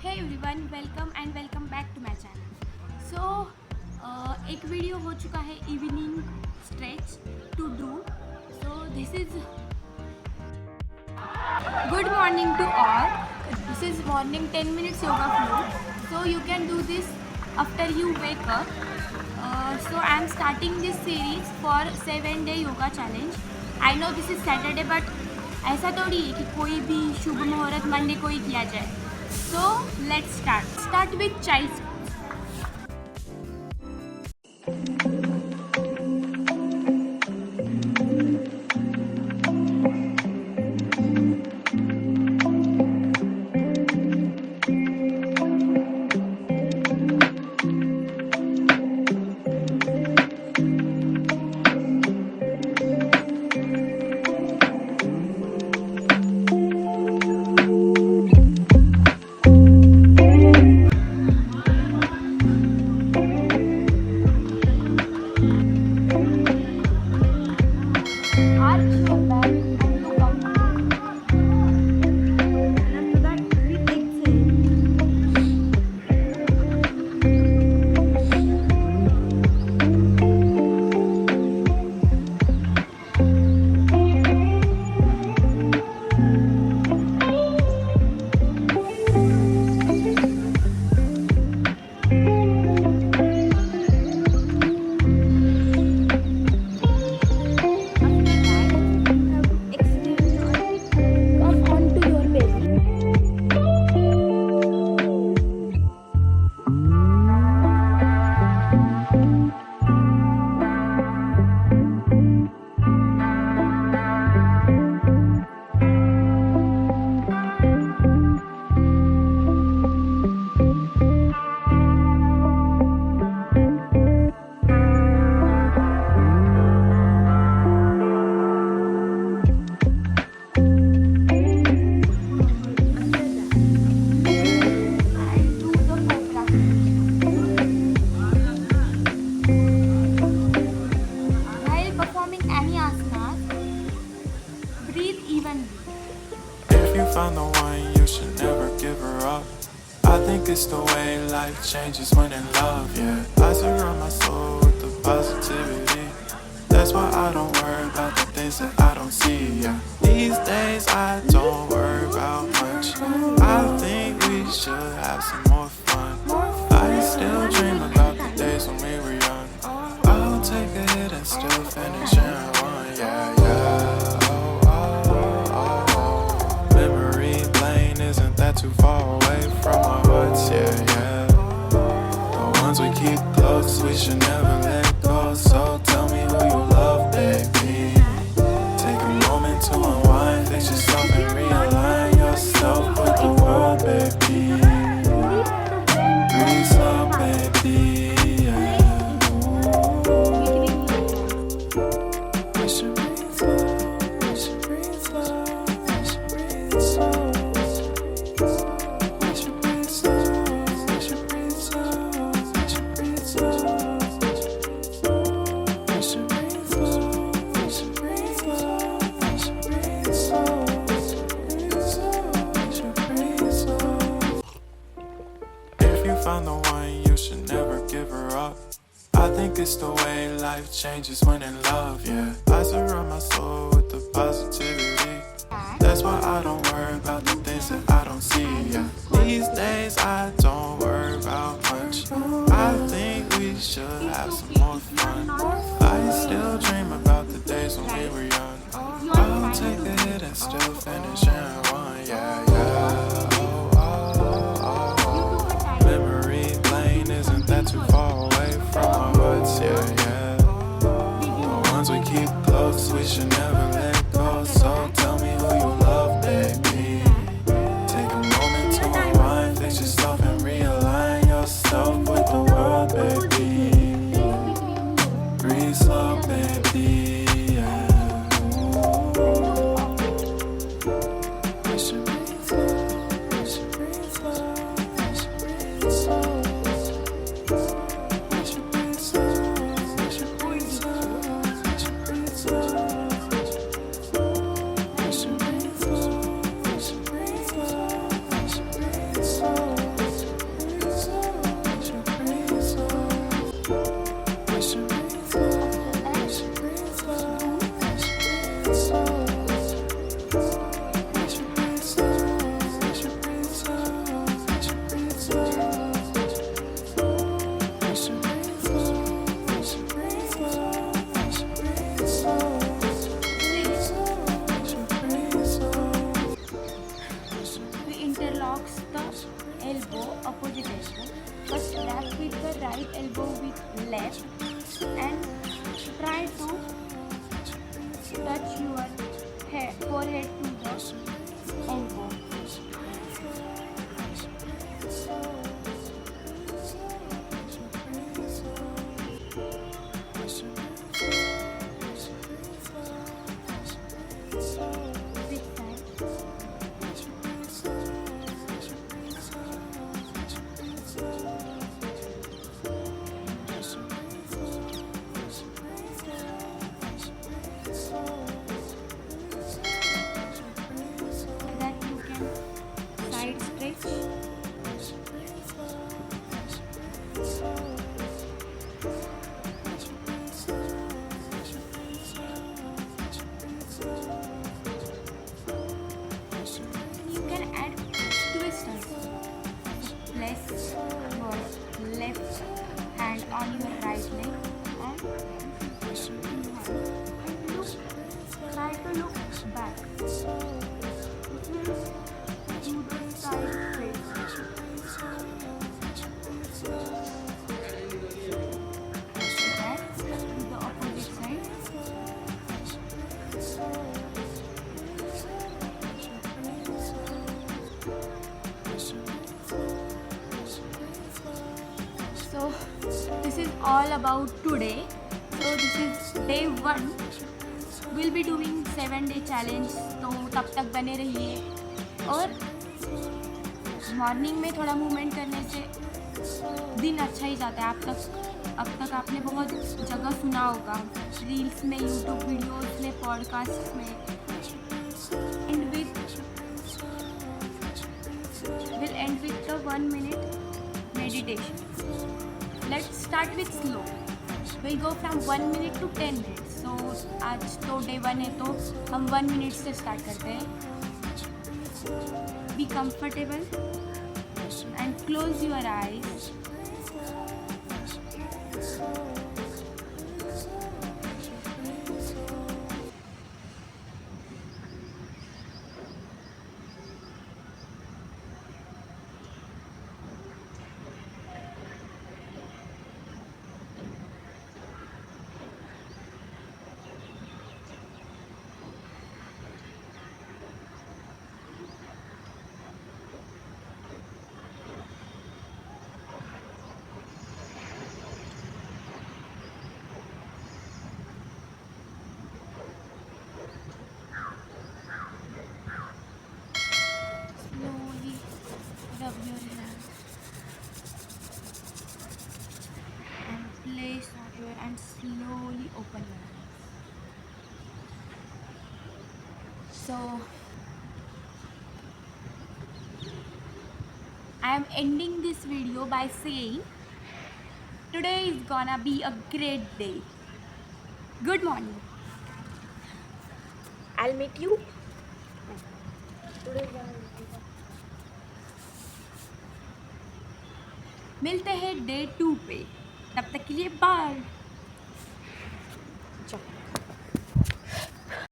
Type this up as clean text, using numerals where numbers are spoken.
Hey everyone, welcome back to my channel. So एक video हो चुका है evening stretch to do. So this is good morning to all. This is morning 10 minutes yoga flow. So you can do this after you wake up. So I am starting this series for 7-day yoga challenge. I know this is Saturday but ऐसा थोड़ी है कि कोई भी शुभ मुहूर्त Monday को ही किया जाए. So let's start with child's arch your back and look up. And after that, breathe, exhale. Come onto your belly. And do the cobra. While performing any asanas, breathe evenly. If you found the one, you should never give her up. I think it's the way life changes when in love, yeah. I surround my soul with the positivity. That's why I don't worry about the things that I don't see, yeah. These days I don't worry about much. I think we should have some more fun. I still dream about the days when we were young. I'll take a hit and still finish in one, yeah, yeah. Memory lane isn't that too far away from our hearts, yeah, yeah. The ones we keep close, we should never let go. So tell me who you love, baby. Take a moment to unwind, fix yourself and realign yourself with the world, baby. Breathe slow, baby, yeah. We should breathe slow, we should breathe slow, we should breathe slow. We should breathe slow, we should breathe slow, we should breathe slow. We should breathe slow, we should breathe slow, we should breathe slow. We should breathe slow. If you found the one, you should never give her up. I think it's the way life changes when in love, yeah. I surround my soul with the positivity. That's why I don't worry about the things that I don't see, yeah. These days I don't worry about much. I think we should have some more fun. I still dream about the days when we were young. I'll take a hit and still finish in one, yeah, yeah. Memory lane isn't that too far away from our hearts, yeah, yeah. The ones we keep close, we should never let go. So tell me who you love, baby. Take a moment to unwind, fix yourself and realign yourself with the world, baby. Breathe slow, baby, yeah. We should breathe slow. locks the elbow, opposite elbow. First wrap with the right elbow with left and try to touch your forehead to the elbow. This side. That you can side stretch. You can add twist also. Place your left hand on your right leg and look, try to look back. It will do the side stretch. Back to the opposite side. So this is all about today. So this is day 1. We'll be doing 7-day challenge. तो तब तक बने रहिए और morning में थोड़ा movement करने से दिन अच्छा ही जाता है। अब तक आपने बहुत जगह सुना होगा, रील्स में, यूट्यूब वीडियोस में, पॉडकास्ट में। And we'll end with the 1 minute meditation. Let's start with slow. We'll go from 1 minute to 10 minutes. So आज तो day 1 है तो हम 1 minute से start करते हैं. Be comfortable and close your eyes. Slowly rub your hand and place on your and slowly open your eyes. So I am ending this video by saying today is gonna be a great day. Good morning. I'll meet you. मिलते हैं day 2 पे, तब तक के लिए bye.